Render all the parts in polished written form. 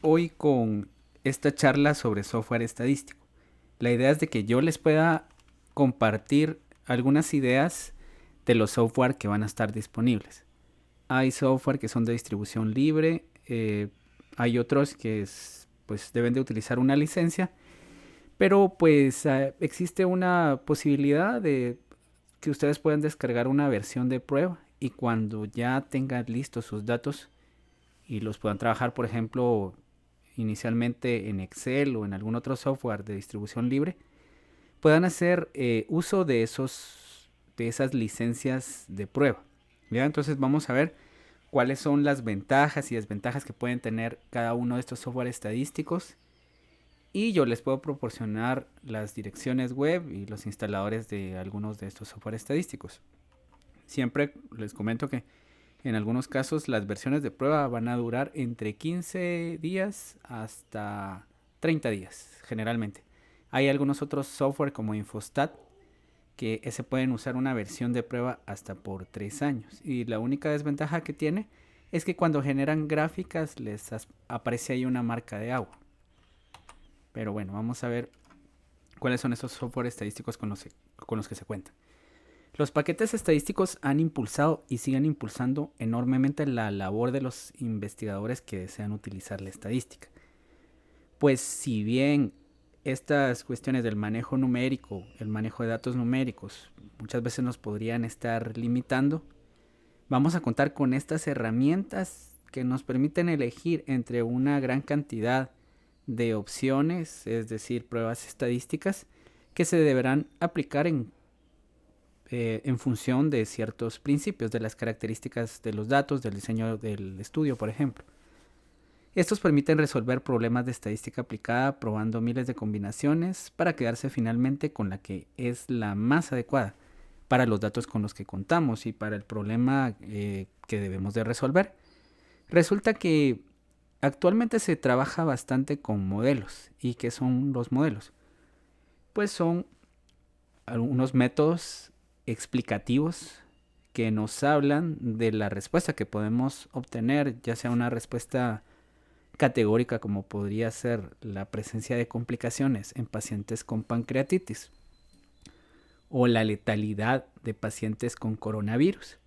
hoy con esta charla sobre software estadístico. La idea es de que yo les pueda compartir algunas ideas de los software que van a estar disponibles. Hay software que son de distribución libre, hay otros que pues deben de utilizar una licencia, pero pues existe una posibilidad de que ustedes puedan descargar una versión de prueba y cuando ya tengan listos sus datos y los puedan trabajar, por ejemplo, inicialmente en Excel o en algún otro software de distribución libre, puedan hacer uso de esas licencias de prueba. ¿Ya? Entonces vamos a ver cuáles son las ventajas y desventajas que pueden tener cada uno de estos software estadísticos. Y yo les puedo proporcionar las direcciones web y los instaladores de algunos de estos software estadísticos. Siempre les comento que en algunos casos las versiones de prueba van a durar entre 15 días hasta 30 días, generalmente. Hay algunos otros software como Infostat que se pueden usar una versión de prueba hasta por 3 años. Y la única desventaja que tiene es que cuando generan gráficas les aparece ahí una marca de agua. Pero bueno, vamos a ver cuáles son esos software estadísticos con los que se cuentan. Los paquetes estadísticos han impulsado y siguen impulsando enormemente la labor de los investigadores que desean utilizar la estadística. Pues si bien estas cuestiones del manejo numérico, el manejo de datos numéricos, muchas veces nos podrían estar limitando, vamos a contar con estas herramientas que nos permiten elegir entre una gran cantidad de opciones, es decir, pruebas estadísticas, que se deberán aplicar en función de ciertos principios, de las características de los datos, del diseño del estudio, por ejemplo. Estos permiten resolver problemas de estadística aplicada probando miles de combinaciones para quedarse finalmente con la que es la más adecuada para los datos con los que contamos y para el problema que debemos de resolver. Resulta que actualmente se trabaja bastante con modelos. ¿Y qué son los modelos? Pues son algunos métodos explicativos que nos hablan de la respuesta que podemos obtener, ya sea una respuesta categórica como podría ser la presencia de complicaciones en pacientes con pancreatitis o la letalidad de pacientes con coronavirus,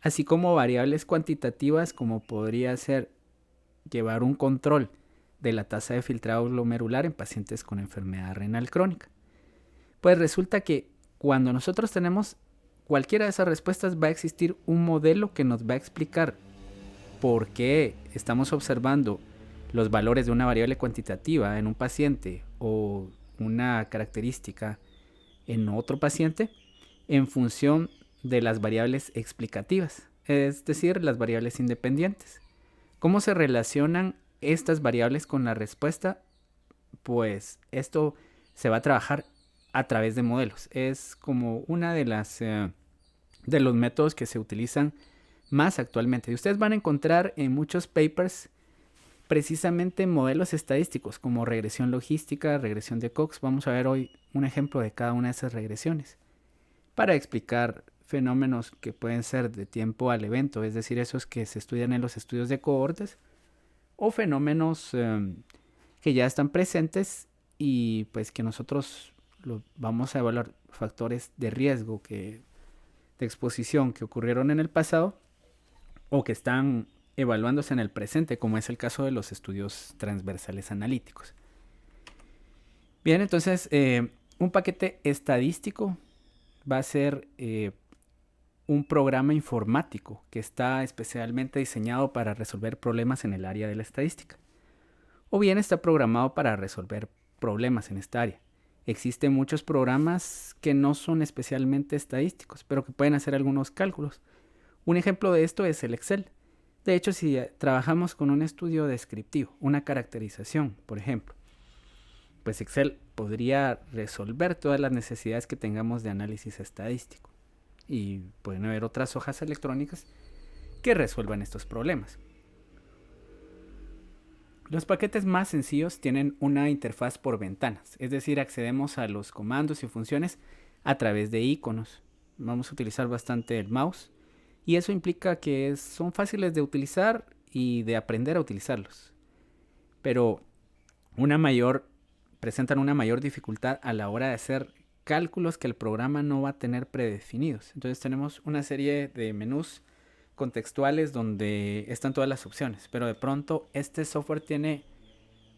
así como variables cuantitativas como podría ser llevar un control de la tasa de filtrado glomerular en pacientes con enfermedad renal crónica. Pues resulta que cuando nosotros tenemos cualquiera de esas respuestas va a existir un modelo que nos va a explicar por qué estamos observando los valores de una variable cuantitativa en un paciente o una característica en otro paciente en función de las variables explicativas, es decir, las variables independientes. ¿Cómo se relacionan estas variables con la respuesta? Pues esto se va a trabajar a través de modelos. Es como una de los métodos que se utilizan más actualmente. Y ustedes van a encontrar en muchos papers precisamente modelos estadísticos como regresión logística, regresión de Cox. Vamos a ver hoy un ejemplo de cada una de esas regresiones para explicar fenómenos que pueden ser de tiempo al evento, es decir, esos que se estudian en los estudios de cohortes, o fenómenos que ya están presentes y pues que nosotros vamos a evaluar factores de riesgo de exposición que ocurrieron en el pasado o que están evaluándose en el presente, como es el caso de los estudios transversales analíticos. Bien, entonces un paquete estadístico va a ser un programa informático que está especialmente diseñado para resolver problemas en el área de la estadística. O bien está programado para resolver problemas en esta área. Existen muchos programas que no son especialmente estadísticos, pero que pueden hacer algunos cálculos. Un ejemplo de esto es el Excel. De hecho, si trabajamos con un estudio descriptivo, una caracterización, por ejemplo, pues Excel podría resolver todas las necesidades que tengamos de análisis estadístico. Y pueden haber otras hojas electrónicas que resuelvan estos problemas. Los paquetes más sencillos tienen una interfaz por ventanas, es decir, accedemos a los comandos y funciones a través de iconos. Vamos a utilizar bastante el mouse y eso implica que son fáciles de utilizar y de aprender a utilizarlos. pero presentan una mayor dificultad a la hora de hacer cálculos que el programa no va a tener predefinidos. Entonces tenemos una serie de menús contextuales donde están todas las opciones, pero de pronto este software tiene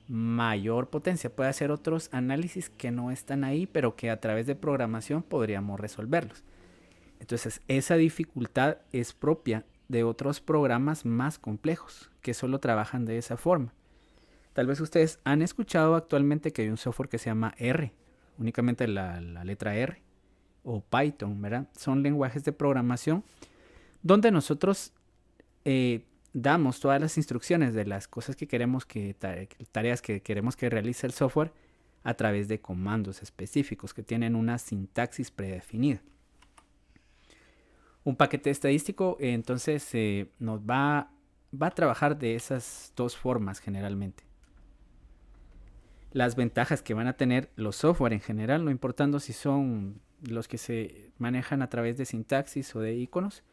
mayor potencia, puede hacer otros análisis que no están ahí, pero que a través de programación podríamos resolverlos. Entonces esa dificultad es propia de otros programas más complejos que solo trabajan de esa forma. Tal vez ustedes han escuchado actualmente que hay un software que se llama R, únicamente la letra R, o Python, ¿verdad? Son lenguajes de programación donde nosotros damos todas las instrucciones de las cosas que queremos tareas que queremos que realice el software a través de comandos específicos que tienen una sintaxis predefinida. Un paquete estadístico entonces nos va a trabajar de esas dos formas generalmente. Las ventajas que van a tener los software en general, no importando si son los que se manejan a través de sintaxis o de iconos,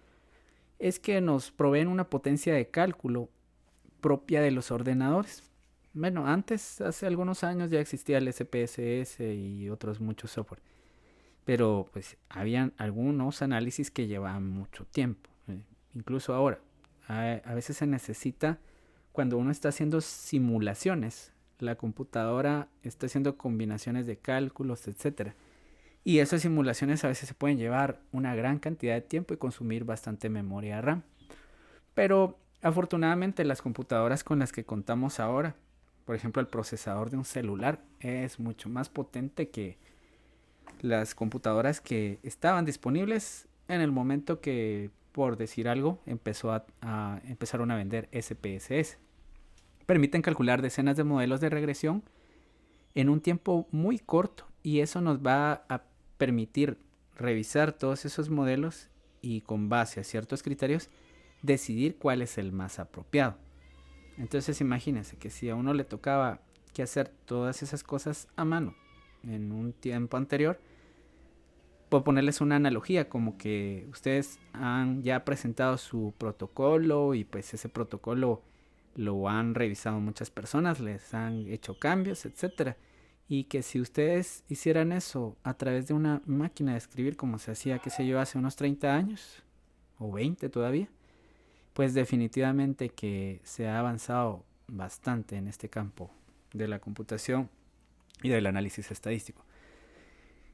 es que nos proveen una potencia de cálculo propia de los ordenadores. Bueno, antes, hace algunos años ya existía el SPSS y otros muchos software, pero pues habían algunos análisis que llevaban mucho tiempo. Incluso ahora, a veces se necesita, cuando uno está haciendo simulaciones, la computadora está haciendo combinaciones de cálculos, etcétera. Y esas simulaciones a veces se pueden llevar una gran cantidad de tiempo y consumir bastante memoria RAM. Pero afortunadamente las computadoras con las que contamos ahora, por ejemplo el procesador de un celular, es mucho más potente que las computadoras que estaban disponibles en el momento que, por decir algo, empezaron a vender SPSS. Permiten calcular decenas de modelos de regresión en un tiempo muy corto, y eso nos va a permitir revisar todos esos modelos y, con base a ciertos criterios, decidir cuál es el más apropiado. Entonces imagínense que si a uno le tocaba que hacer todas esas cosas a mano en un tiempo anterior, puedo ponerles una analogía, como que ustedes han ya presentado su protocolo y pues ese protocolo lo han revisado muchas personas, les han hecho cambios, etcétera. Y que si ustedes hicieran eso a través de una máquina de escribir, como se hacía, qué sé yo, hace unos 30 años, o 20 todavía, pues definitivamente que se ha avanzado bastante en este campo de la computación y del análisis estadístico.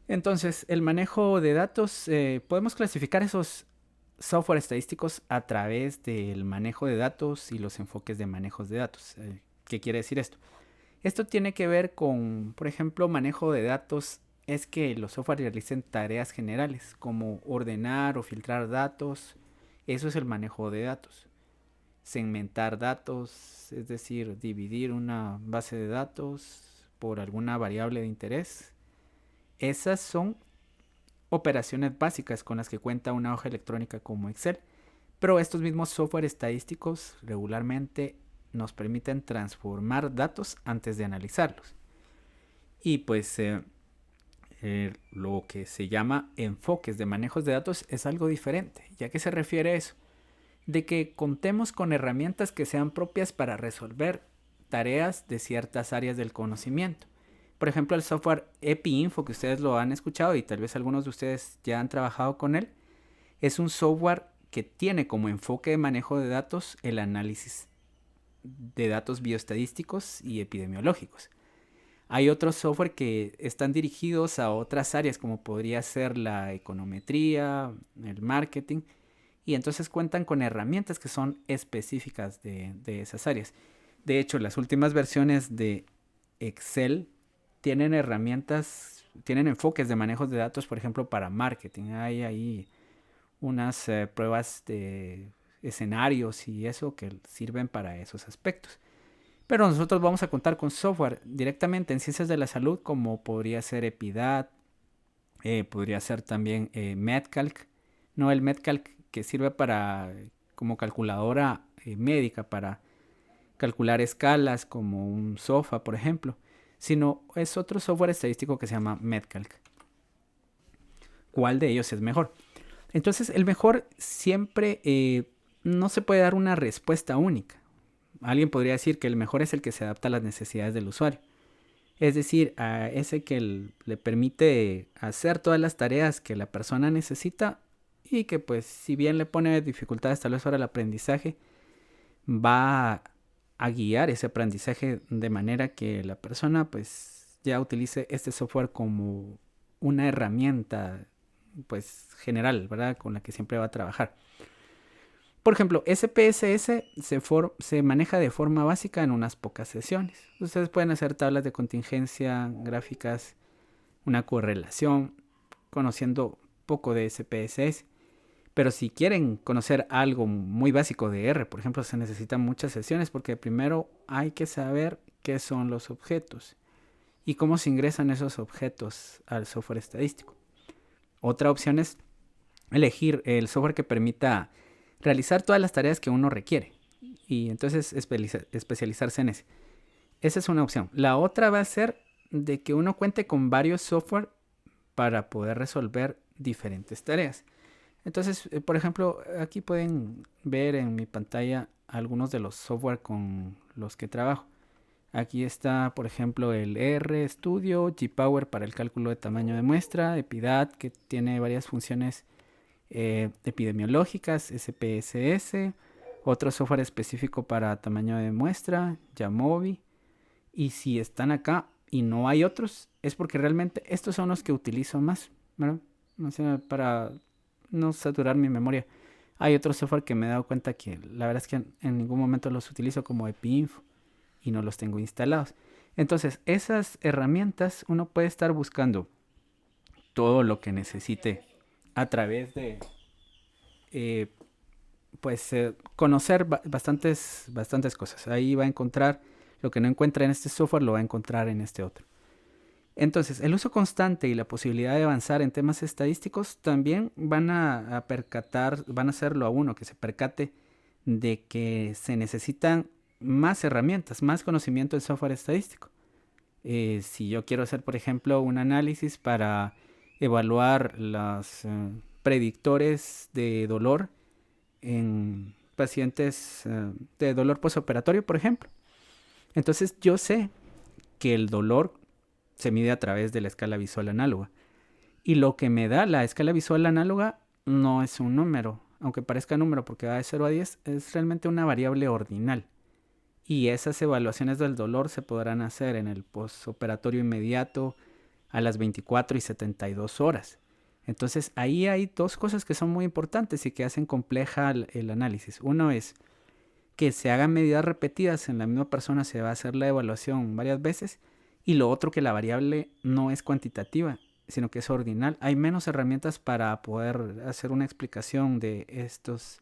Entonces, el manejo de datos, podemos clasificar esos software estadísticos a través del manejo de datos y los enfoques de manejos de datos. ¿Qué quiere decir esto? Esto tiene que ver con, por ejemplo, manejo de datos. Es que los software realicen tareas generales como ordenar o filtrar datos. Eso es el manejo de datos. Segmentar datos, es decir, dividir una base de datos por alguna variable de interés. Esas son operaciones básicas con las que cuenta una hoja electrónica como Excel. Pero estos mismos software estadísticos regularmente nos permiten transformar datos antes de analizarlos. Y pues lo que se llama enfoques de manejos de datos es algo diferente. ¿Ya que se refiere a eso? De que contemos con herramientas que sean propias para resolver tareas de ciertas áreas del conocimiento. Por ejemplo, el software EpiInfo, que ustedes lo han escuchado y tal vez algunos de ustedes ya han trabajado con él, es un software que tiene como enfoque de manejo de datos el análisis de datos bioestadísticos y epidemiológicos. Hay otros software que están dirigidos a otras áreas, como podría ser la econometría, el marketing, y entonces cuentan con herramientas que son específicas de esas áreas. De hecho, las últimas versiones de Excel tienen tienen enfoques de manejos de datos, por ejemplo, para marketing. Hay ahí unas pruebas de escenarios y eso que sirven para esos aspectos. Pero nosotros vamos a contar con software directamente en ciencias de la salud, como podría ser Epidat, podría ser también MedCalc. No el MedCalc que sirve como calculadora médica para calcular escalas, como un SOFA, por ejemplo, sino es otro software estadístico que se llama MedCalc. ¿Cuál de ellos es mejor? Entonces, el mejor siempre no se puede dar una respuesta única. alguien podría decir que el mejor es el que se adapta a las necesidades del usuario. Es decir, a ese que le permite hacer todas las tareas que la persona necesita y que pues si bien le pone dificultades tal vez para el aprendizaje, va a guiar ese aprendizaje de manera que la persona pues ya utilice este software como una herramienta pues general, ¿verdad? Con la que siempre va a trabajar. Por ejemplo, SPSS se maneja de forma básica en unas pocas sesiones. Ustedes pueden hacer tablas de contingencia, gráficas, una correlación, conociendo poco de SPSS. Pero si quieren conocer algo muy básico de R, por ejemplo, se necesitan muchas sesiones porque primero hay que saber qué son los objetos y cómo se ingresan esos objetos al software estadístico. Otra opción es elegir el software que permita realizar todas las tareas que uno requiere y entonces especializarse en ese. Esa es una opción. La otra va a ser de que uno cuente con varios software para poder resolver diferentes tareas. Entonces, por ejemplo, aquí pueden ver en mi pantalla algunos de los software con los que trabajo. Aquí está, por ejemplo, el RStudio, GPower para el cálculo de tamaño de muestra, Epidat, que tiene varias funciones epidemiológicas, SPSS, otro software específico para tamaño de muestra, Yamovi. Y si están acá y no hay otros, es porque realmente estos son los que utilizo más, ¿verdad? O sea, para no saturar mi memoria. Hay otro software que me he dado cuenta que la verdad es que en ningún momento los utilizo como EpiInfo y no los tengo instalados. Entonces, esas herramientas uno puede estar buscando todo lo que necesite a través de conocer bastantes cosas. Ahí va a encontrar lo que no encuentra en este software, lo va a encontrar en este otro. Entonces, el uso constante y la posibilidad de avanzar en temas estadísticos también van a hacerlo a uno que se percate de que se necesitan más herramientas, más conocimiento del software estadístico. Si yo quiero hacer, por ejemplo, un análisis para evaluar los predictores de dolor en pacientes de dolor postoperatorio, por ejemplo. Entonces yo sé que el dolor se mide a través de la escala visual análoga. Y lo que me da la escala visual análoga no es un número, aunque parezca número porque va de 0 a 10, es realmente una variable ordinal. Y esas evaluaciones del dolor se podrán hacer en el postoperatorio inmediato a las 24 y 72 horas. Entonces ahí hay dos cosas que son muy importantes y que hacen compleja el análisis. Uno es que se hagan medidas repetidas en la misma persona, se va a hacer la evaluación varias veces. Y lo otro, que la variable no es cuantitativa, sino que es ordinal. Hay menos herramientas para poder hacer una explicación de estos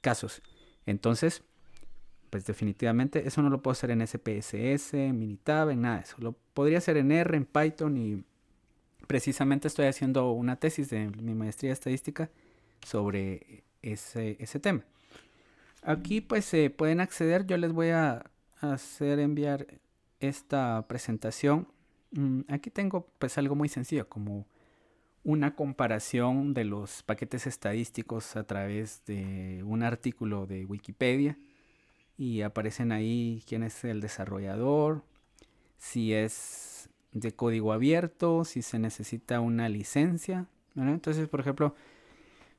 casos. Entonces, pues definitivamente eso no lo puedo hacer en SPSS, Minitab, en nada de eso. Lo podría hacer en R, en Python, y precisamente estoy haciendo una tesis de mi maestría estadística sobre ese tema. Aquí pues pueden acceder, yo les voy a hacer enviar esta presentación. Aquí tengo pues algo muy sencillo, como una comparación de los paquetes estadísticos a través de un artículo de Wikipedia y aparecen ahí quién es el desarrollador, si es de código abierto, si se necesita una licencia, ¿verdad? Entonces, por ejemplo,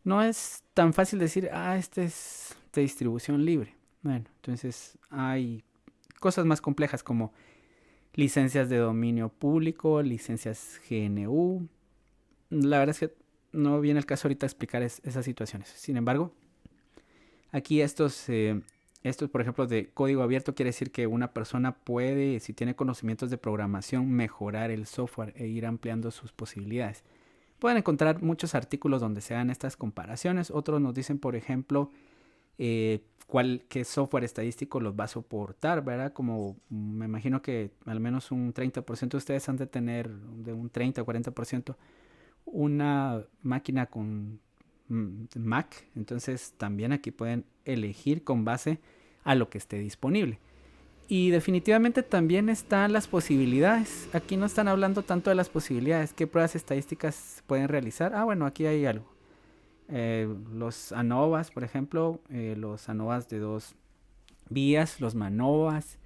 no es tan fácil decir, este es de distribución libre. Bueno, entonces hay cosas más complejas como licencias de dominio público, licencias GNU. La verdad es que no viene el caso ahorita explicar esas situaciones. Sin embargo, aquí estos, por ejemplo, de código abierto quiere decir que una persona puede, si tiene conocimientos de programación, mejorar el software e ir ampliando sus posibilidades. Pueden encontrar muchos artículos donde se hagan estas comparaciones. Otros nos dicen, por ejemplo, qué software estadístico los va a soportar, ¿verdad? Como me imagino que al menos un 30% de ustedes han de tener, de un 30 o 40%, una máquina con Mac. Entonces también aquí pueden elegir con base a lo que esté disponible. Y definitivamente también están las posibilidades. Aquí no están hablando tanto de las posibilidades. ¿Qué pruebas estadísticas pueden realizar? Bueno, aquí hay algo. Los ANOVAs, por ejemplo, los ANOVAs de dos vías, los MANOVAs.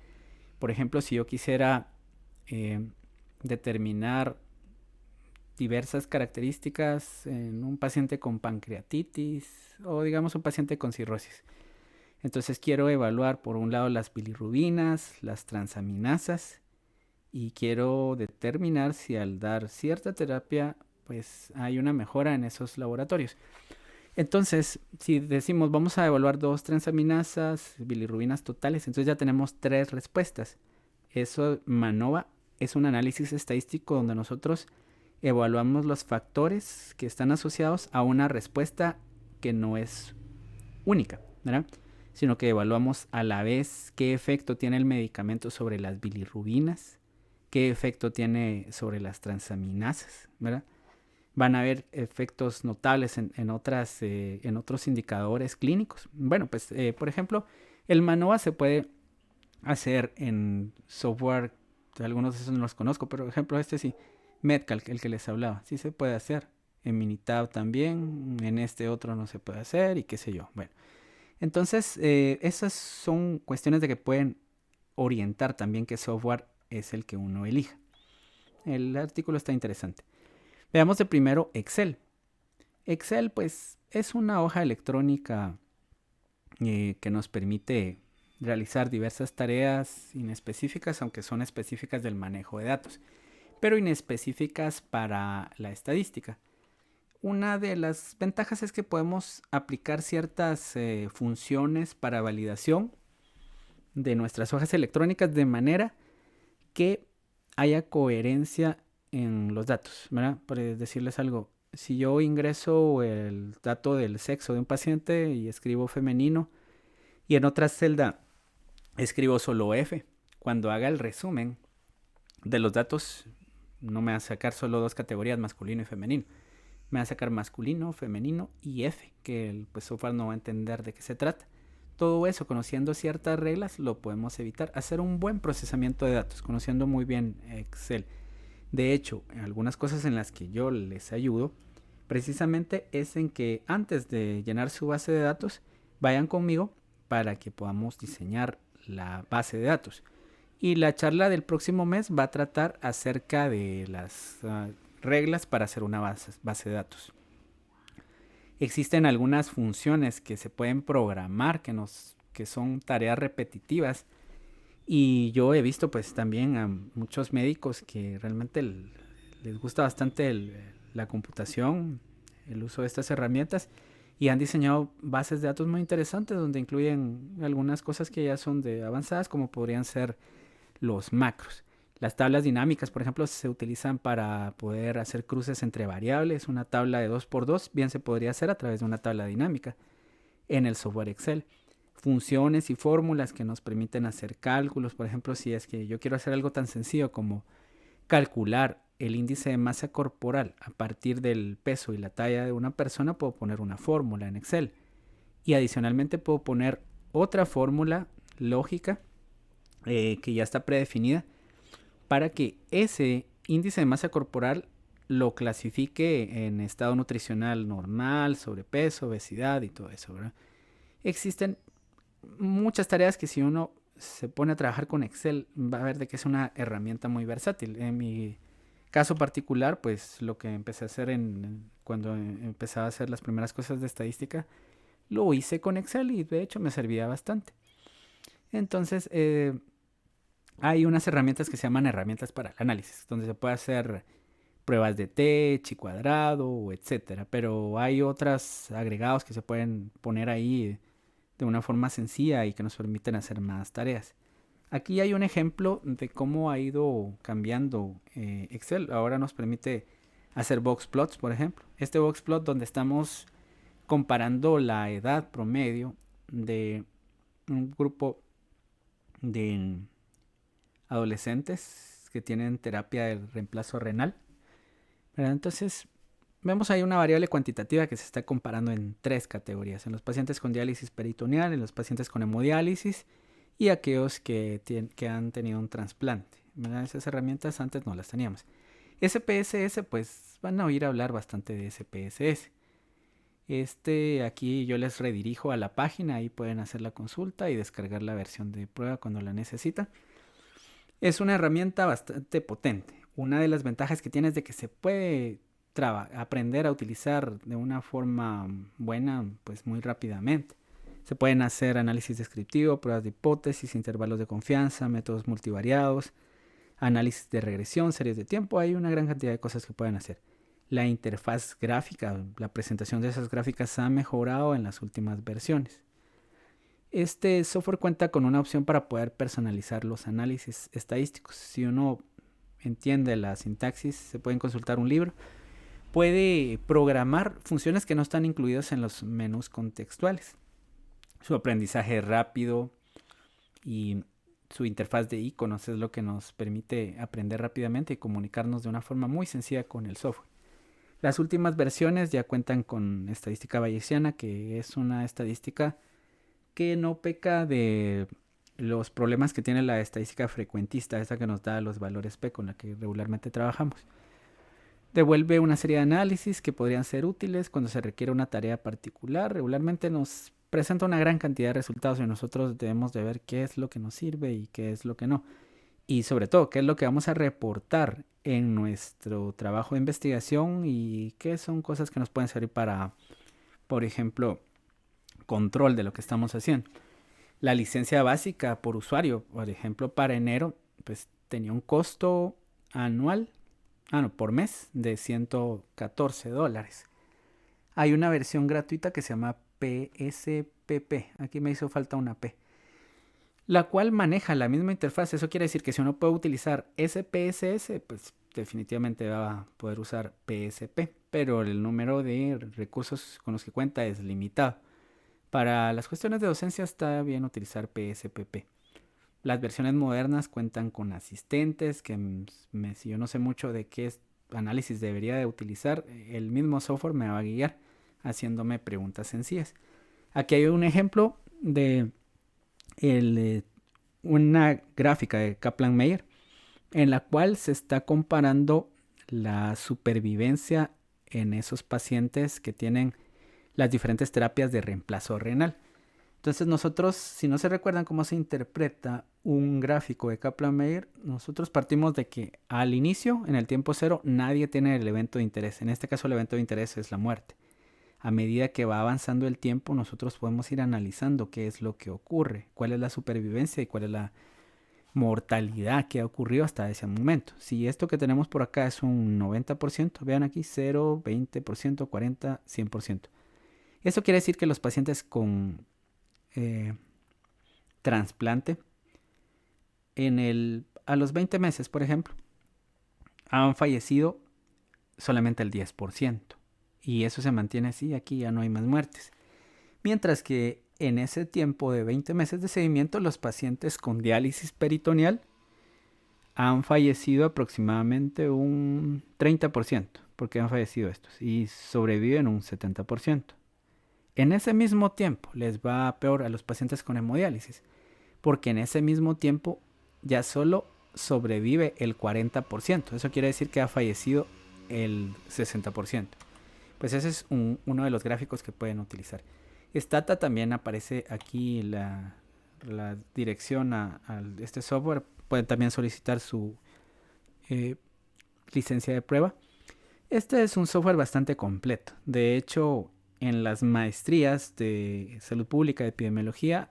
Por ejemplo, si yo quisiera eh, determinar diversas características en un paciente con pancreatitis o digamos un paciente con cirrosis. Entonces quiero evaluar por un lado las bilirrubinas, las transaminasas y quiero determinar si al dar cierta terapia pues hay una mejora en esos laboratorios. Entonces, si decimos vamos a evaluar dos transaminasas, bilirrubinas totales, entonces ya tenemos tres respuestas. Eso, MANOVA, es un análisis estadístico donde nosotros evaluamos los factores que están asociados a una respuesta que no es única, ¿verdad? Sino que evaluamos a la vez qué efecto tiene el medicamento sobre las bilirrubinas, qué efecto tiene sobre las transaminasas, ¿verdad? Van a haber efectos notables en otros indicadores clínicos. Bueno, pues por ejemplo, el MANOVA se puede hacer en software, algunos de esos no los conozco, pero por ejemplo este sí, Medcalc, el que les hablaba, sí se puede hacer. En Minitab también, en este otro no se puede hacer y qué sé yo. Bueno, entonces esas son cuestiones de que pueden orientar también qué software es el que uno elija. El artículo está interesante. Veamos de primero Excel. Excel pues es una hoja electrónica que nos permite realizar diversas tareas inespecíficas, aunque son específicas del manejo de datos, pero inespecíficas para la estadística. Una de las ventajas es que podemos aplicar ciertas funciones para validación de nuestras hojas electrónicas de manera que haya coherencia en los datos, ¿verdad? Por decirles algo, si yo ingreso el dato del sexo de un paciente y escribo femenino y en otra celda escribo solo F, cuando haga el resumen de los datos no me va a sacar solo dos categorías, masculino y femenino. Me va a sacar masculino, femenino y F, que el software no va a entender de qué se trata. Todo eso, conociendo ciertas reglas, lo podemos evitar. Hacer un buen procesamiento de datos, conociendo muy bien Excel. De hecho, algunas cosas en las que yo les ayudo, precisamente es en que antes de llenar su base de datos, vayan conmigo para que podamos diseñar la base de datos. Y la charla del próximo mes va a tratar acerca de las reglas para hacer una base de datos. Existen algunas funciones que se pueden programar que son tareas repetitivas y yo he visto pues también a muchos médicos que realmente les gusta bastante la computación, el uso de estas herramientas y han diseñado bases de datos muy interesantes donde incluyen algunas cosas que ya son de avanzadas como podrían ser los macros. Las tablas dinámicas, por ejemplo, se utilizan para poder hacer cruces entre variables. Una tabla de 2x2 bien se podría hacer a través de una tabla dinámica en el software Excel. Funciones y fórmulas que nos permiten hacer cálculos. Por ejemplo, si es que yo quiero hacer algo tan sencillo como calcular el índice de masa corporal a partir del peso y la talla de una persona, puedo poner una fórmula en Excel. Y adicionalmente puedo poner otra fórmula lógica que ya está predefinida para que ese índice de masa corporal lo clasifique en estado nutricional normal, sobrepeso, obesidad y todo eso, ¿verdad? Existen muchas tareas que si uno se pone a trabajar con Excel va a ver de que es una herramienta muy versátil. En mi caso particular, pues lo que empecé a hacer cuando empezaba a hacer las primeras cosas de estadística, lo hice con Excel y de hecho me servía bastante. Entonces, hay unas herramientas que se llaman herramientas para el análisis, donde se puede hacer pruebas de t, chi cuadrado, etcétera. Pero hay otros agregados que se pueden poner ahí de una forma sencilla y que nos permiten hacer más tareas. Aquí hay un ejemplo de cómo ha ido cambiando Excel. Ahora nos permite hacer box plots, por ejemplo. Este box plot donde estamos comparando la edad promedio de un grupo de adolescentes que tienen terapia de reemplazo renal, ¿verdad? Entonces, vemos ahí una variable cuantitativa que se está comparando en tres categorías: en los pacientes con diálisis peritoneal, en los pacientes con hemodiálisis y aquellos que han tenido un trasplante, ¿verdad? Esas herramientas antes no las teníamos. SPSS, pues van a oír hablar bastante de SPSS. Aquí yo les redirijo a la página, ahí pueden hacer la consulta y descargar la versión de prueba cuando la necesitan. Es una herramienta bastante potente. Una de las ventajas que tiene es de que se puede aprender a utilizar de una forma buena, pues muy rápidamente. Se pueden hacer análisis descriptivo, pruebas de hipótesis, intervalos de confianza, métodos multivariados, análisis de regresión, series de tiempo. Hay una gran cantidad de cosas que pueden hacer. La interfaz gráfica, la presentación de esas gráficas ha mejorado en las últimas versiones. Este software cuenta con una opción para poder personalizar los análisis estadísticos. Si uno entiende la sintaxis, se pueden consultar un libro. Puede programar funciones que no están incluidas en los menús contextuales. Su aprendizaje es rápido y su interfaz de iconos es lo que nos permite aprender rápidamente y comunicarnos de una forma muy sencilla con el software. Las últimas versiones ya cuentan con estadística bayesiana, que es una estadística que no peca de los problemas que tiene la estadística frecuentista, esa que nos da los valores P con la que regularmente trabajamos. Devuelve una serie de análisis que podrían ser útiles cuando se requiere una tarea particular. Regularmente nos presenta una gran cantidad de resultados y nosotros debemos de ver qué es lo que nos sirve y qué es lo que no. Y sobre todo, qué es lo que vamos a reportar en nuestro trabajo de investigación y qué son cosas que nos pueden servir para, por ejemplo, control de lo que estamos haciendo. La licencia básica por usuario, por ejemplo, para enero, pues tenía un costo anual, por mes, de $114. Hay una versión gratuita que se llama PSPP. Aquí me hizo falta una P. La cual maneja la misma interfaz. Eso quiere decir que si uno puede utilizar SPSS, pues definitivamente va a poder usar PSP. Pero el número de recursos con los que cuenta es limitado. Para las cuestiones de docencia está bien utilizar PSPP. Las versiones modernas cuentan con asistentes que si yo no sé mucho de qué análisis debería de utilizar, el mismo software me va a guiar haciéndome preguntas sencillas. Aquí hay un ejemplo de una gráfica de Kaplan-Meier en la cual se está comparando la supervivencia en esos pacientes que tienen las diferentes terapias de reemplazo renal. Entonces nosotros, si no se recuerdan cómo se interpreta un gráfico de Kaplan-Meier, nosotros partimos de que al inicio, en el tiempo cero, nadie tiene el evento de interés. En este caso el evento de interés es la muerte. A medida que va avanzando el tiempo, nosotros podemos ir analizando qué es lo que ocurre, cuál es la supervivencia y cuál es la mortalidad que ha ocurrido hasta ese momento. Si esto que tenemos por acá es un 90%, vean aquí 0, 20%, 40, 100%. Esto quiere decir que los pacientes con trasplante a los 20 meses, por ejemplo, han fallecido solamente el 10%. Y eso se mantiene así, aquí ya no hay más muertes. Mientras que en ese tiempo de 20 meses de seguimiento, los pacientes con diálisis peritoneal han fallecido aproximadamente un 30%, porque han fallecido estos, y sobreviven un 70%. En ese mismo tiempo les va peor a los pacientes con hemodiálisis, porque en ese mismo tiempo ya solo sobrevive el 40%. Eso quiere decir que ha fallecido el 60%. Pues ese es uno de los gráficos que pueden utilizar. Stata también aparece aquí la dirección a este software. Pueden también solicitar su licencia de prueba. Este es un software bastante completo. De hecho, en las maestrías de salud pública, de epidemiología,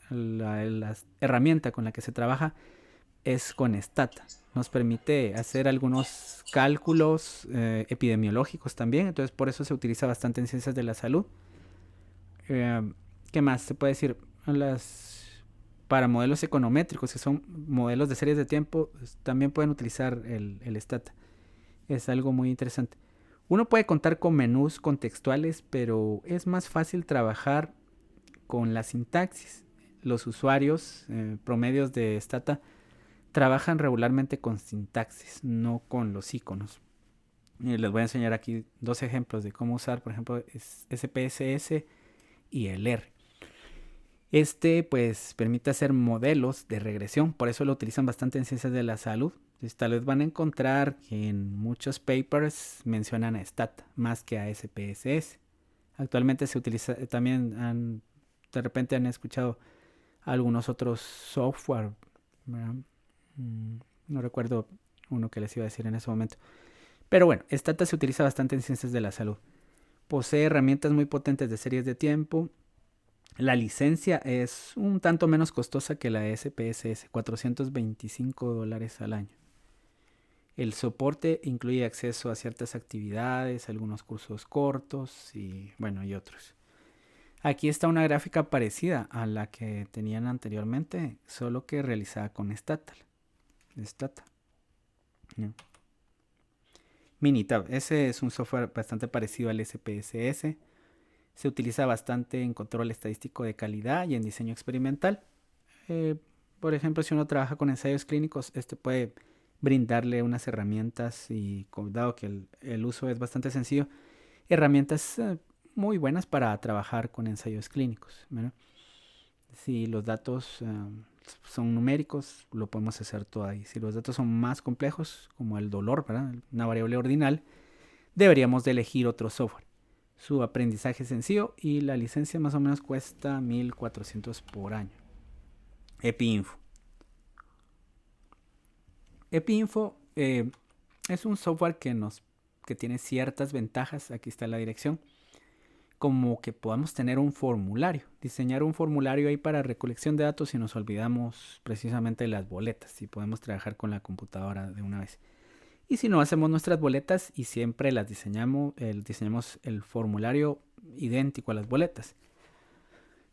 la herramienta con la que se trabaja es con Stata. Nos permite hacer algunos cálculos epidemiológicos también, entonces por eso se utiliza bastante en ciencias de la salud. ¿Qué más se puede decir? Para modelos econométricos, que son modelos de series de tiempo, también pueden utilizar el Stata. Es algo muy interesante. Uno puede contar con menús contextuales, pero es más fácil trabajar con la sintaxis. Los usuarios promedios de Stata trabajan regularmente con sintaxis, no con los iconos. Y les voy a enseñar aquí dos ejemplos de cómo usar, por ejemplo, SPSS y el R. Pues permite hacer modelos de regresión, por eso lo utilizan bastante en ciencias de la salud. Entonces, tal vez van a encontrar que en muchos papers mencionan a Stata más que a SPSS. Actualmente se utiliza, de repente han escuchado algunos otros software, ¿verdad? No recuerdo uno que les iba a decir en ese momento. Pero bueno, Stata se utiliza bastante en ciencias de la salud. Posee herramientas muy potentes de series de tiempo. La licencia es un tanto menos costosa que la SPSS, $425 al año. El soporte incluye acceso a ciertas actividades, algunos cursos cortos y bueno, y otros. Aquí está una gráfica parecida a la que tenían anteriormente, solo que realizada con Stata. ¿No? Minitab, ese es un software bastante parecido al SPSS. Se utiliza bastante en control estadístico de calidad y en diseño experimental. Eh, por ejemplo, si uno trabaja con ensayos clínicos, este puede brindarle unas herramientas y dado que el uso es bastante sencillo, herramientas muy buenas para trabajar con ensayos clínicos, ¿verdad? Si los datos son numéricos, lo podemos hacer todo ahí. Si los datos son más complejos, como el dolor, ¿verdad? Una variable ordinal, deberíamos de elegir otro software. Su aprendizaje es sencillo y la licencia más o menos cuesta $1,400 por año. EpiInfo. EpiInfo es un software que tiene ciertas ventajas. Aquí está la dirección. Como que podamos tener un formulario, diseñar un formulario ahí para recolección de datos si nos olvidamos precisamente de las boletas y podemos trabajar con la computadora de una vez. Y si no, hacemos nuestras boletas y siempre las diseñamos el formulario idéntico a las boletas.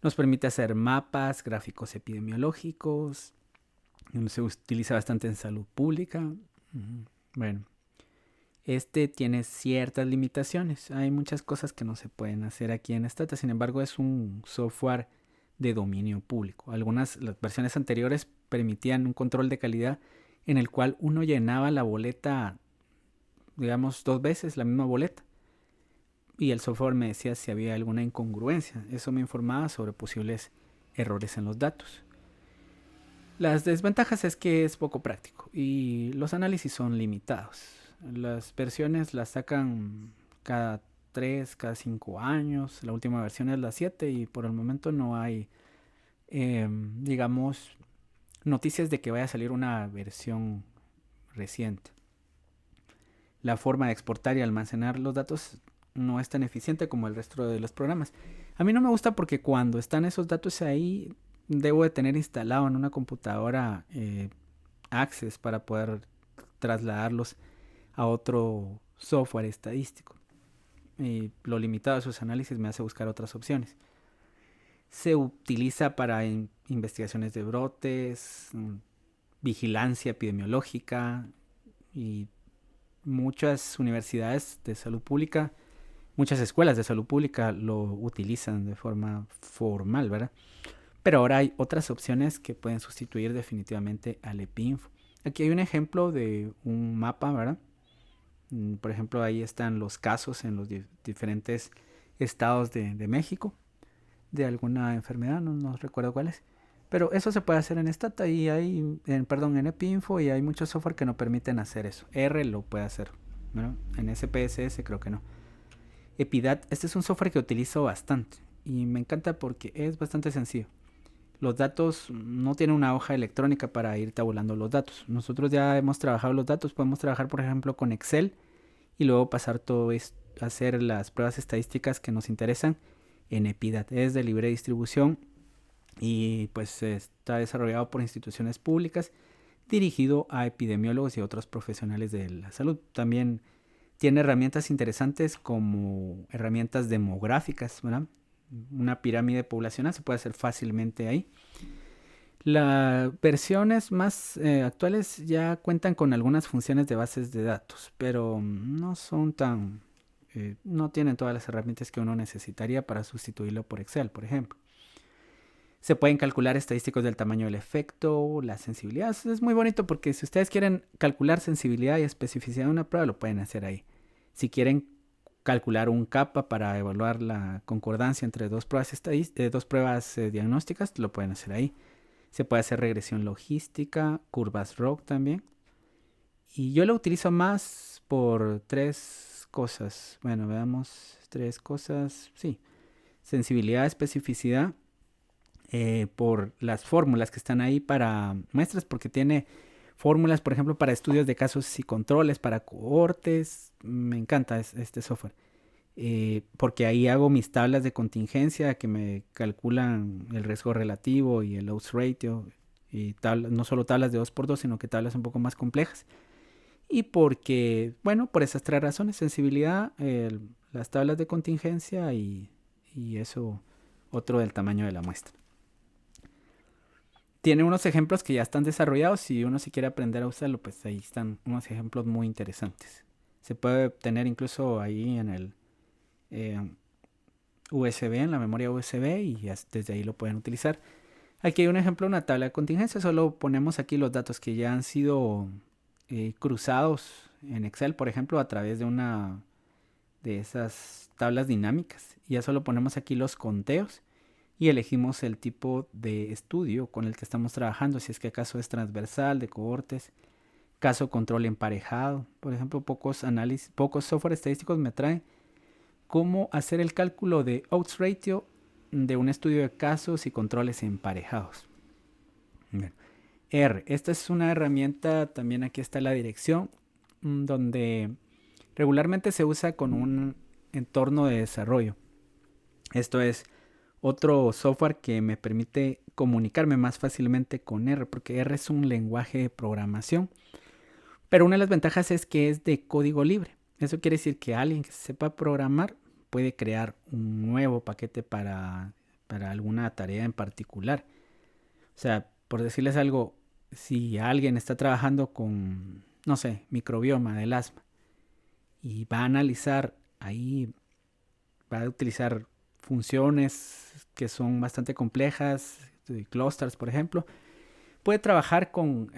Nos permite hacer mapas, gráficos epidemiológicos. Se utiliza bastante en salud pública. Bueno, este tiene ciertas limitaciones. Hay muchas cosas que no se pueden hacer aquí en Stata. Sin embargo, es un software de dominio público. Las versiones anteriores permitían un control de calidad en el cual uno llenaba la boleta, digamos, 2 veces la misma boleta. Y el software me decía si había alguna incongruencia. Eso me informaba sobre posibles errores en los datos. Las desventajas es que es poco práctico y los análisis son limitados. Las versiones las sacan cada 3, cada 5 años. La última versión es la 7 y por el momento no hay, digamos, noticias de que vaya a salir una versión reciente. La forma de exportar y almacenar los datos no es tan eficiente como el resto de los programas. A mí no me gusta porque cuando están esos datos ahí, debo de tener instalado en una computadora Access para poder trasladarlos a otro software estadístico. Y lo limitado de sus análisis me hace buscar otras opciones. Se utiliza para investigaciones de brotes, vigilancia epidemiológica y muchas universidades de salud pública, muchas escuelas de salud pública lo utilizan de forma formal, ¿verdad? Pero ahora hay otras opciones que pueden sustituir definitivamente al EpiInfo. Aquí hay un ejemplo de un mapa, ¿verdad? Por ejemplo, ahí están los casos en los diferentes estados de México de alguna enfermedad, no recuerdo cuál es. Pero eso se puede hacer en Stata y en EpiInfo, y hay muchos software que no permiten hacer eso. R lo puede hacer, ¿no? En SPSS creo que no. Epidat, este es un software que utilizo bastante y me encanta porque es bastante sencillo. Los datos no tienen una hoja electrónica para ir tabulando los datos. Nosotros ya hemos trabajado los datos, podemos trabajar por ejemplo con Excel y luego pasar todo esto, hacer las pruebas estadísticas que nos interesan en Epidat. Es de libre distribución y pues está desarrollado por instituciones públicas, dirigido a epidemiólogos y otros profesionales de la salud. También tiene herramientas interesantes como herramientas demográficas, ¿verdad? Una pirámide poblacional se puede hacer fácilmente ahí. Las versiones más actuales ya cuentan con algunas funciones de bases de datos, pero no son tan... no tienen todas las herramientas que uno necesitaría para sustituirlo por Excel, por ejemplo. Se pueden calcular estadísticos del tamaño del efecto, la sensibilidad. Es muy bonito porque si ustedes quieren calcular sensibilidad y especificidad de una prueba, lo pueden hacer ahí. Si quieren calcular un kappa para evaluar la concordancia entre dos pruebas diagnósticas, lo pueden hacer ahí. Se puede hacer regresión logística, curvas ROC también. Y yo lo utilizo más por 3 cosas. Bueno, veamos 3 cosas. Sí, sensibilidad, especificidad, por las fórmulas que están ahí para muestras, porque tiene fórmulas, por ejemplo, para estudios de casos y controles, para cohortes. Me encanta este software. Porque ahí hago mis tablas de contingencia que me calculan el riesgo relativo y el odds ratio, y no solo tablas de 2x2, sino que tablas un poco más complejas. Y porque, bueno, por esas 3 razones: sensibilidad, las tablas de contingencia y eso, otro del tamaño de la muestra. Tiene unos ejemplos que ya están desarrollados. Si uno se quiere aprender a usarlo, pues ahí están unos ejemplos muy interesantes. Se puede obtener incluso ahí en el USB, en la memoria USB, y desde ahí lo pueden utilizar. Aquí hay un ejemplo, una tabla de contingencia. Solo ponemos aquí los datos que ya han sido cruzados en Excel, por ejemplo, a través de una de esas tablas dinámicas. Y ya solo ponemos aquí los conteos y elegimos el tipo de estudio con el que estamos trabajando, si es que acaso es transversal, de cohortes, caso control emparejado. Por ejemplo, pocos software estadísticos me traen cómo hacer el cálculo de odds ratio de un estudio de casos y controles emparejados. Bien. R, esta es una herramienta, también aquí está la dirección, donde regularmente se usa con un entorno de desarrollo. Esto es otro software que me permite comunicarme más fácilmente con R, porque R es un lenguaje de programación, pero una de las ventajas es que es de código libre. Eso quiere decir que alguien que sepa programar puede crear un nuevo paquete para alguna tarea en particular. O sea, por decirles algo, si alguien está trabajando con, no sé, microbioma del asma y va a analizar ahí, va a utilizar funciones que son bastante complejas, clusters, por ejemplo, puede trabajar con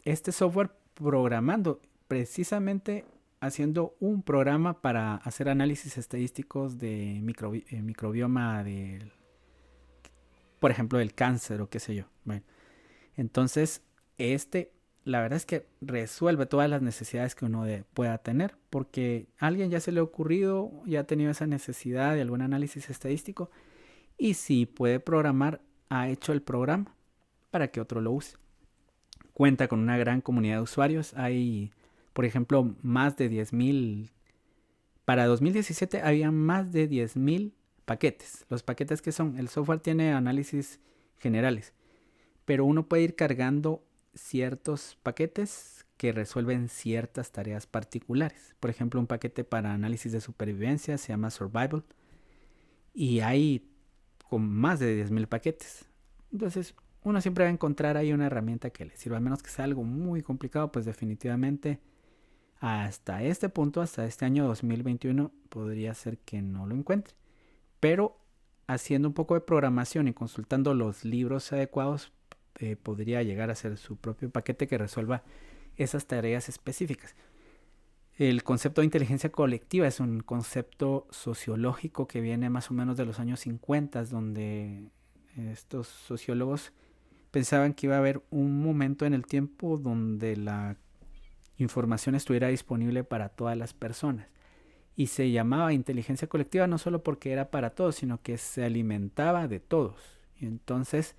este software programando, precisamente haciendo un programa para hacer análisis estadísticos de microbioma por ejemplo, del cáncer o qué sé yo. Bueno, entonces, la verdad es que resuelve todas las necesidades que uno pueda tener, porque a alguien ya se le ha ocurrido, ya ha tenido esa necesidad de algún análisis estadístico, y si puede programar, ha hecho el programa para que otro lo use. Cuenta con una gran comunidad de usuarios. Hay, por ejemplo, más de 10.000. Para 2017 había más de 10.000 paquetes. Los paquetes que son, el software tiene análisis generales, pero uno puede ir cargando ciertos paquetes que resuelven ciertas tareas particulares. Por ejemplo, un paquete para análisis de supervivencia se llama Survival, y hay con más de 10.000 paquetes. Entonces, uno siempre va a encontrar ahí una herramienta que le sirva, a menos que sea algo muy complicado. Pues definitivamente hasta este punto, hasta este año 2021, podría ser que no lo encuentre. Pero haciendo un poco de programación y consultando los libros adecuados, podría llegar a ser su propio paquete que resuelva esas tareas específicas. El concepto de inteligencia colectiva es un concepto sociológico que viene más o menos de los años 50, donde estos sociólogos pensaban que iba a haber un momento en el tiempo donde la información estuviera disponible para todas las personas. Y se llamaba inteligencia colectiva no solo porque era para todos, sino que se alimentaba de todos. Y entonces,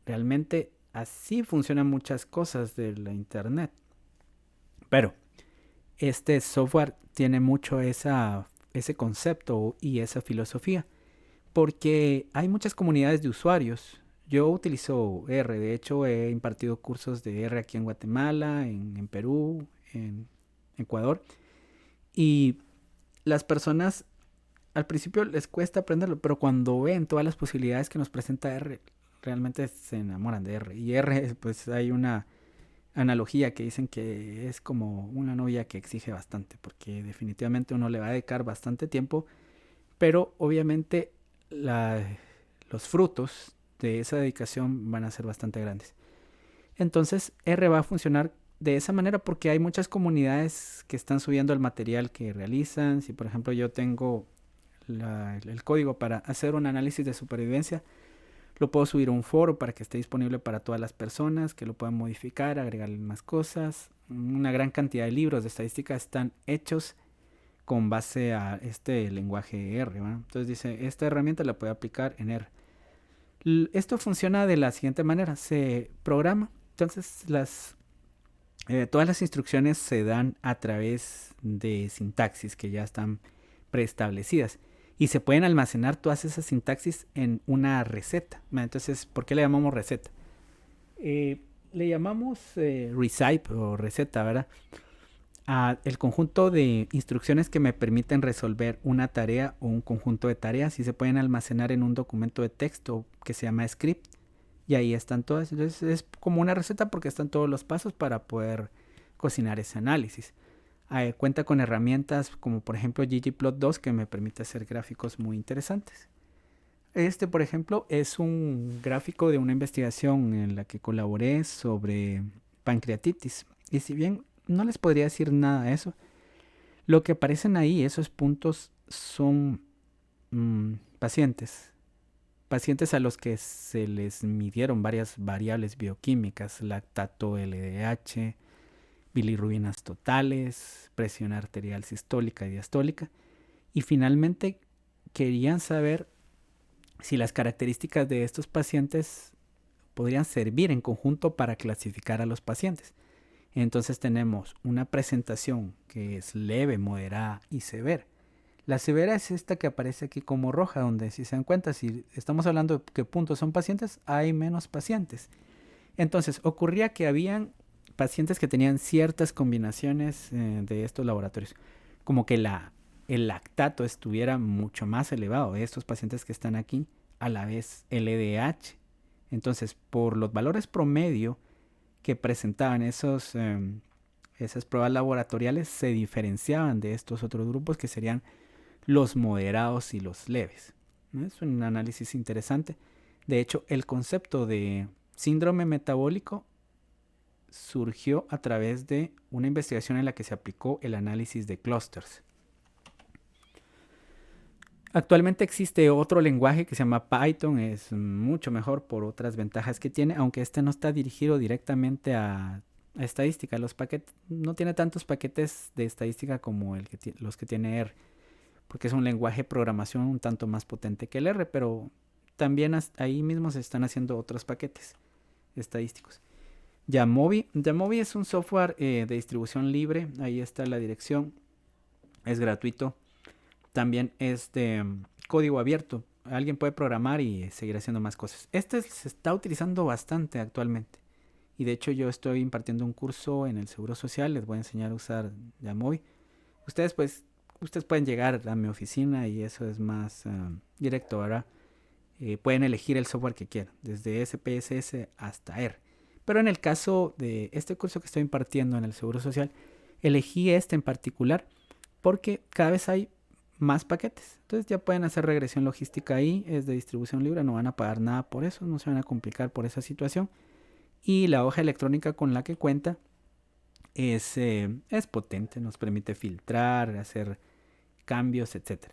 realmente así funcionan muchas cosas de la internet. Pero este software tiene mucho ese concepto y esa filosofía, porque hay muchas comunidades de usuarios. Yo utilizo R, de hecho he impartido cursos de R aquí en Guatemala, en Perú, en Ecuador, y las personas al principio les cuesta aprenderlo, pero cuando ven todas las posibilidades que nos presenta R, realmente se enamoran de R. Y R, pues hay una analogía que dicen que es como una novia que exige bastante, porque definitivamente uno le va a dedicar bastante tiempo, pero obviamente los frutos de esa dedicación van a ser bastante grandes. Entonces R va a funcionar de esa manera porque hay muchas comunidades que están subiendo el material que realizan. Si por ejemplo yo tengo el código para hacer un análisis de supervivencia, lo puedo subir a un foro para que esté disponible para todas las personas, que lo puedan modificar, agregarle más cosas. Una gran cantidad de libros de estadística están hechos con base a este lenguaje R, ¿verdad? Entonces dice, esta herramienta la puede aplicar en R. Esto funciona de la siguiente manera, se programa, entonces todas las instrucciones se dan a través de sintaxis que ya están preestablecidas y se pueden almacenar todas esas sintaxis en una receta. Entonces, ¿por qué le llamamos receta? Le llamamos recipe o receta, ¿verdad? El conjunto de instrucciones que me permiten resolver una tarea o un conjunto de tareas y se pueden almacenar en un documento de texto que se llama script y ahí están todas. Entonces es como una receta porque están todos los pasos para poder cocinar ese análisis. Cuenta con herramientas como por ejemplo ggplot2 que me permite hacer gráficos muy interesantes. Este, por ejemplo, es un gráfico de una investigación en la que colaboré sobre pancreatitis. Y si bien no les podría decir nada de eso, lo que aparecen ahí, esos puntos, son pacientes. Pacientes a los que se les midieron varias variables bioquímicas, lactato LDH, bilirrubinas totales, presión arterial sistólica y diastólica. Y finalmente querían saber si las características de estos pacientes podrían servir en conjunto para clasificar a los pacientes. Entonces tenemos una presentación que es leve, moderada y severa. La severa es esta que aparece aquí como roja, donde si se dan cuenta, si estamos hablando de qué puntos son pacientes, hay menos pacientes. Entonces ocurría que habían pacientes que tenían ciertas combinaciones de estos laboratorios, como que el lactato estuviera mucho más elevado de estos pacientes que están aquí, a la vez LDH. Entonces, por los valores promedio que presentaban esas pruebas laboratoriales, se diferenciaban de estos otros grupos que serían los moderados y los leves. Es un análisis interesante. De hecho, el concepto de síndrome metabólico surgió a través de una investigación en la que se aplicó el análisis de clústeres. Actualmente existe otro lenguaje que se llama Python, es mucho mejor por otras ventajas que tiene, aunque este no está dirigido directamente a estadística. Los paquetes no tiene tantos paquetes de estadística como los que tiene R, porque es un lenguaje de programación un tanto más potente que el R, pero también ahí mismo se están haciendo otros paquetes estadísticos. Jamovi es un software de distribución libre, ahí está la dirección, es gratuito. También es de código abierto. Alguien puede programar y seguir haciendo más cosas. Este se está utilizando bastante actualmente. Y de hecho yo estoy impartiendo un curso en el Seguro Social. Les voy a enseñar a usar Jamovi. Ustedes pueden llegar a mi oficina y eso es más directo, ¿verdad? Pueden elegir el software que quieran. Desde SPSS hasta R. Pero en el caso de este curso que estoy impartiendo en el Seguro Social, elegí este en particular porque cada vez hay más paquetes. Entonces ya pueden hacer regresión logística ahí, es de distribución libre, no van a pagar nada por eso, no se van a complicar por esa situación. Y la hoja electrónica con la que cuenta es potente, nos permite filtrar, hacer cambios, etc.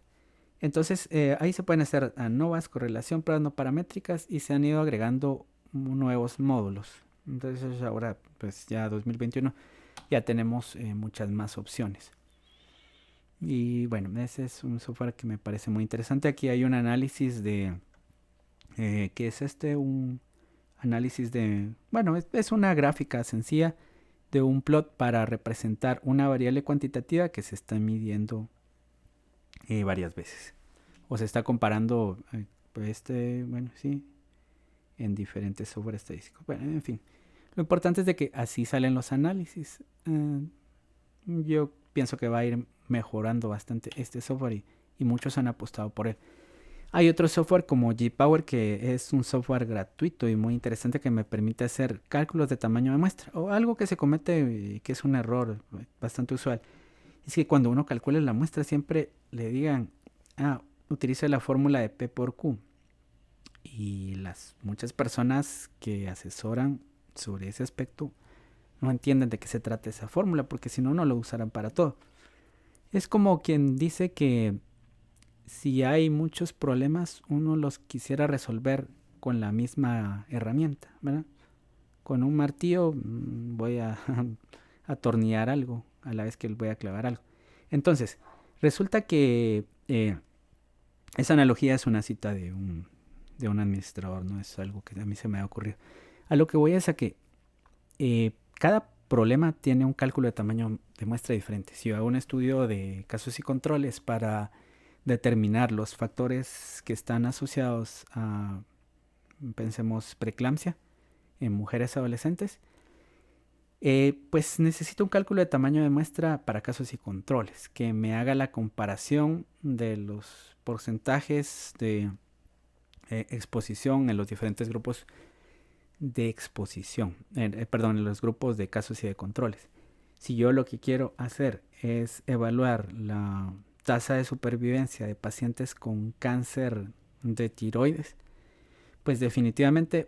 Entonces ahí se pueden hacer ANOVAs, correlación, pruebas no paramétricas y se han ido agregando nuevos módulos. Entonces ahora, pues ya 2021, ya tenemos muchas más opciones. Y bueno, ese es un software que me parece muy interesante. Aquí hay un análisis de... ¿qué es este? Un análisis de... Bueno, es una gráfica sencilla de un plot para representar una variable cuantitativa que se está midiendo varias veces. O se está comparando, bueno, sí, en diferentes software estadísticos. Bueno, en fin. Lo importante es de que así salen los análisis. Yo pienso que va a ir mejorando bastante este software y muchos han apostado por él. Hay otro software como GPower que es un software gratuito y muy interesante que me permite hacer cálculos de tamaño de muestra o algo que se comete que es un error bastante usual. Es que cuando uno calcula la muestra siempre le digan, utilice la fórmula de P por Q. Y muchas personas que asesoran sobre ese aspecto no entienden de qué se trata esa fórmula, porque si no, no lo usarán para todo. Es como quien dice que si hay muchos problemas, uno los quisiera resolver con la misma herramienta, ¿verdad? Con un martillo voy a atornillar algo a la vez que voy a clavar algo. Entonces, Resulta que esa analogía es una cita de un administrador, no es algo que a mí se me ha ocurrido. A lo que voy es a que cada problema tiene un cálculo de tamaño de muestra diferente. Si yo hago un estudio de casos y controles para determinar los factores que están asociados a, pensemos, preeclampsia en mujeres adolescentes, pues necesito un cálculo de tamaño de muestra para casos y controles, que me haga la comparación de los porcentajes de exposición en los diferentes grupos de exposición, perdón, en los grupos de casos y de controles. Si yo lo que quiero hacer es evaluar la tasa de supervivencia de pacientes con cáncer de tiroides, pues definitivamente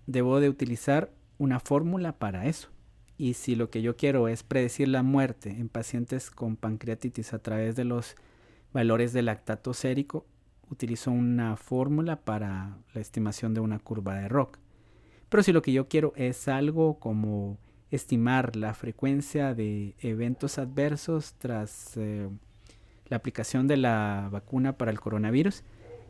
debo de utilizar una fórmula para eso. Y si lo que yo quiero es predecir la muerte en pacientes con pancreatitis a través de los valores de lactato sérico, utilizo una fórmula para la estimación de una curva de ROC. Pero si lo que yo quiero es algo como estimar la frecuencia de eventos adversos tras la aplicación de la vacuna para el coronavirus,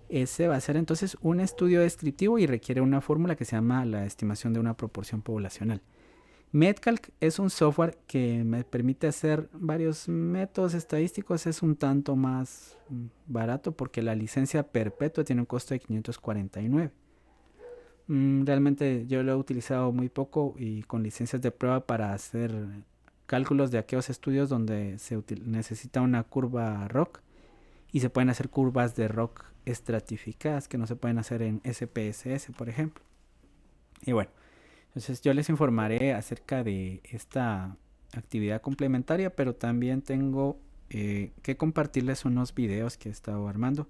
ese va a ser entonces un estudio descriptivo y requiere una fórmula que se llama la estimación de una proporción poblacional. Medcalc es un software que me permite hacer varios métodos estadísticos. Es un tanto más barato porque la licencia perpetua tiene un costo de 549. Realmente yo lo he utilizado muy poco y con licencias de prueba para hacer cálculos de aquellos estudios donde se necesita una curva ROC y se pueden hacer curvas de ROC estratificadas que no se pueden hacer en SPSS, por ejemplo. Y bueno, entonces yo les informaré acerca de esta actividad complementaria, pero también tengo que compartirles unos videos que he estado armando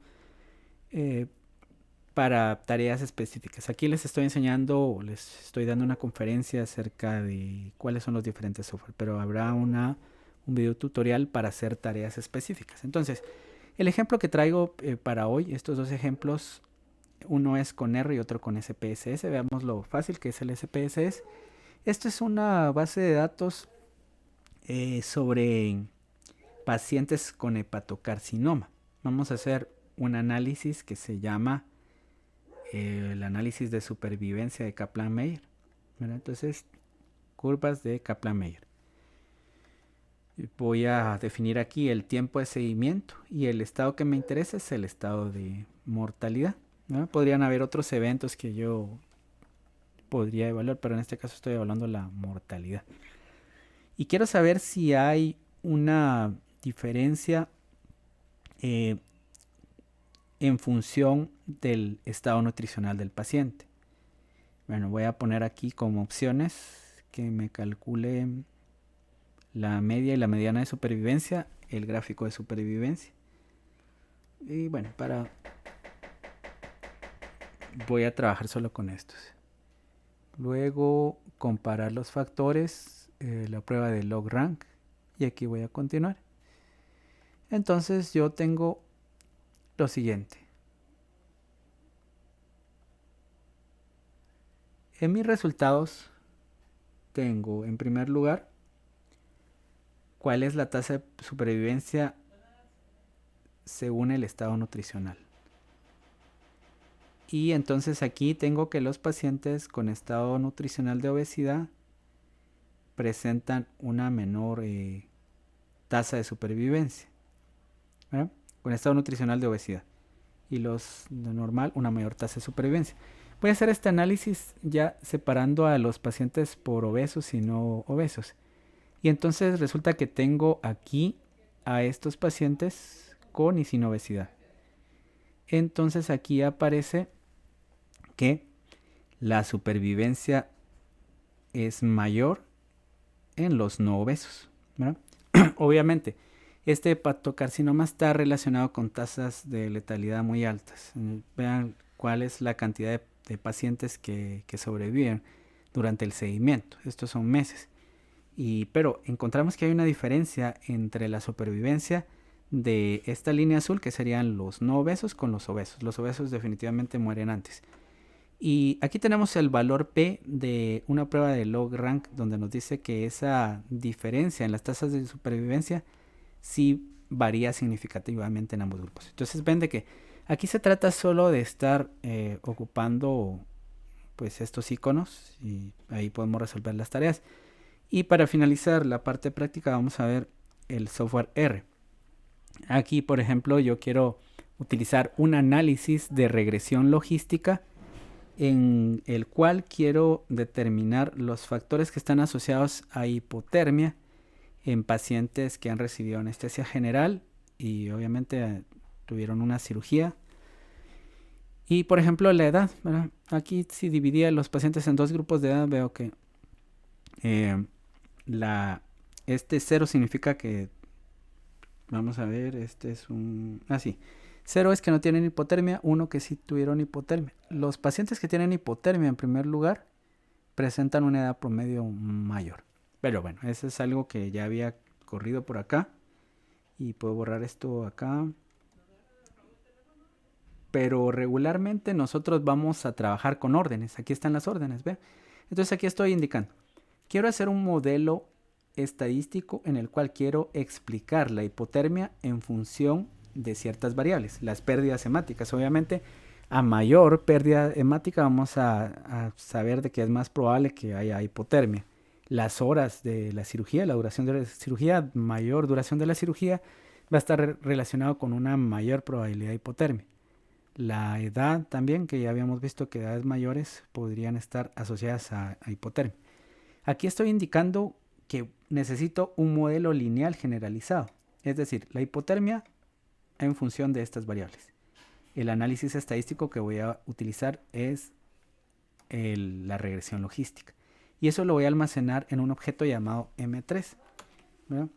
para tareas específicas. Aquí les estoy enseñando, les estoy dando una conferencia acerca de cuáles son los diferentes software, pero habrá un video tutorial para hacer tareas específicas. Entonces, el ejemplo que traigo para hoy, estos dos ejemplos, uno es con R y otro con SPSS. Veamos lo fácil que es el SPSS. Esto es una base de datos sobre pacientes con hepatocarcinoma. Vamos a hacer un análisis que se llama el análisis de supervivencia de Kaplan-Meier. Entonces, curvas de Kaplan-Meier. Voy a definir aquí el tiempo de seguimiento y el estado que me interesa es el estado de mortalidad, ¿no? Podrían haber otros eventos que yo podría evaluar, pero en este caso estoy evaluando la mortalidad. Y quiero saber si hay una diferencia en función del estado nutricional del paciente. Bueno, voy a poner aquí como opciones que me calcule la media y la mediana de supervivencia, el gráfico de supervivencia. Y bueno, voy a trabajar solo con estos. Luego comparar los factores, la prueba de log-rank, y aquí voy a continuar. Entonces yo tengo lo siguiente. En mis resultados tengo en primer lugar cuál es la tasa de supervivencia según el estado nutricional. Y entonces aquí tengo que los pacientes con estado nutricional de obesidad presentan una menor tasa de supervivencia, ¿verdad? Con estado nutricional de obesidad. Y los de normal, una mayor tasa de supervivencia. Voy a hacer este análisis ya separando a los pacientes por obesos y no obesos. Y entonces resulta que tengo aquí a estos pacientes con y sin obesidad. Entonces aquí aparece que la supervivencia es mayor en los no obesos, ¿verdad? Obviamente, este hepatocarcinoma está relacionado con tasas de letalidad muy altas. Vean cuál es la cantidad de pacientes que sobreviven durante el seguimiento. Estos son meses. Pero encontramos que hay una diferencia entre la supervivencia de esta línea azul, que serían los no obesos, con los obesos. Los obesos definitivamente mueren antes. Y aquí tenemos el valor P de una prueba de log-rank, donde nos dice que esa diferencia en las tasas de supervivencia sí varía significativamente en ambos grupos. Entonces ven de que aquí se trata solo de estar ocupando pues estos iconos y ahí podemos resolver las tareas. Y para finalizar la parte práctica vamos a ver el software R. Aquí, por ejemplo, yo quiero utilizar un análisis de regresión logística en el cual quiero determinar los factores que están asociados a hipotermia en pacientes que han recibido anestesia general y obviamente tuvieron una cirugía. Y por ejemplo la edad, ¿verdad? Aquí si dividía los pacientes en dos grupos de edad veo que este 0 significa que, vamos a ver, este es un... sí. 0 es que no tienen hipotermia, 1 que sí tuvieron hipotermia. Los pacientes que tienen hipotermia en primer lugar presentan una edad promedio mayor. Pero bueno, eso es algo que ya había corrido por acá. Y puedo borrar esto acá. Pero regularmente nosotros vamos a trabajar con órdenes. Aquí están las órdenes, ¿ve? Entonces aquí estoy indicando. Quiero hacer un modelo estadístico en el cual quiero explicar la hipotermia en función de ciertas variables. Las pérdidas hemáticas. Obviamente, a mayor pérdida hemática vamos a saber de que es más probable que haya hipotermia. Las horas de la cirugía, la duración de la cirugía, mayor duración de la cirugía, va a estar relacionado con una mayor probabilidad de hipotermia. La edad también, que ya habíamos visto que edades mayores podrían estar asociadas a hipotermia. Aquí estoy indicando que necesito un modelo lineal generalizado, es decir, la hipotermia en función de estas variables. El análisis estadístico que voy a utilizar es la regresión logística. Y eso lo voy a almacenar en un objeto llamado M3. ¿Verdad?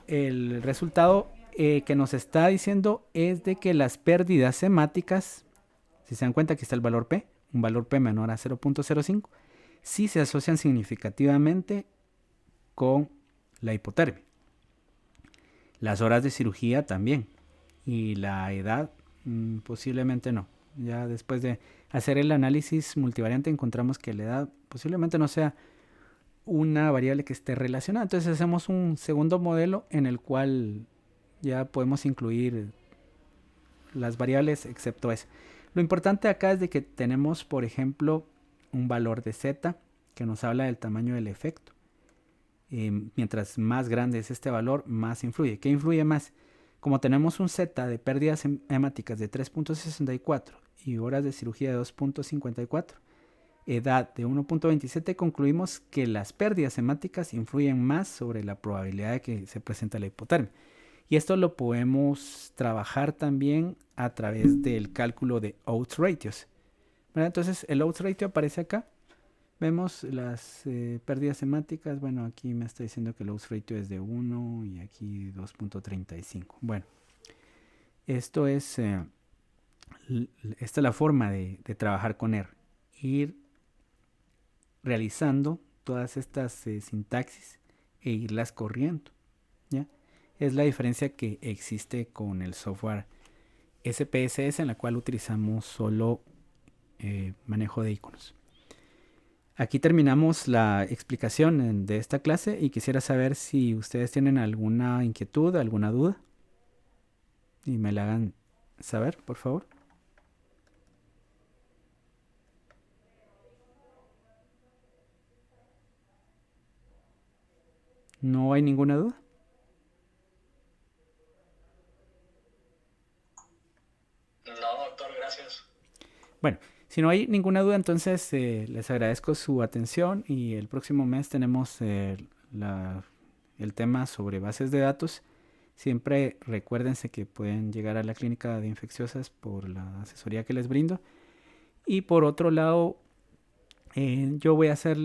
El resultado que nos está diciendo es de que las pérdidas hemáticas, si se dan cuenta que está el valor P, un valor P menor a 0.05, sí se asocian significativamente con la hipotermia. Las horas de cirugía también. Y la edad posiblemente no. Ya después de hacer el análisis multivariante encontramos que la edad posiblemente no sea una variable que esté relacionada. Entonces hacemos un segundo modelo en el cual ya podemos incluir las variables excepto eso. Lo importante acá es de que tenemos, por ejemplo, un valor de Z que nos habla del tamaño del efecto. Mientras más grande es este valor, más influye. ¿Qué influye más? Como tenemos un Z de pérdidas hemáticas de 3.64 y horas de cirugía de 2.54, edad de 1.27, concluimos que las pérdidas hemáticas influyen más sobre la probabilidad de que se presente la hipotermia. Y esto lo podemos trabajar también a través del cálculo de odds ratios. ¿Verdad? Entonces el odds ratio aparece acá. Vemos las pérdidas hemáticas. Bueno, aquí me está diciendo que el odds ratio es de 1 y aquí 2.35. Bueno, esto es, esta es la forma de trabajar con R. Ir realizando todas estas sintaxis e irlas corriendo. ¿Ya? Es la diferencia que existe con el software SPSS, en la cual utilizamos solo manejo de iconos. Aquí terminamos la explicación de esta clase y quisiera saber si ustedes tienen alguna inquietud, alguna duda y me la hagan saber, por favor. ¿No hay ninguna duda? No, doctor, gracias. Bueno, si no hay ninguna duda, entonces les agradezco su atención y el próximo mes tenemos el tema sobre bases de datos. Siempre recuérdense que pueden llegar a la clínica de infecciosas por la asesoría que les brindo. Y por otro lado, yo voy a hacer,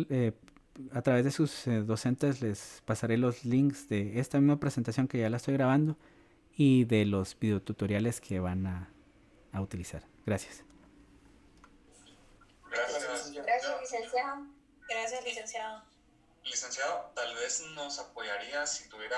a través de sus docentes, les pasaré los links de esta misma presentación que ya la estoy grabando y de los videotutoriales que van a utilizar. Gracias. Gracias. Gracias, licenciado. Gracias, licenciado. Licenciado, tal vez nos apoyaría si tuviera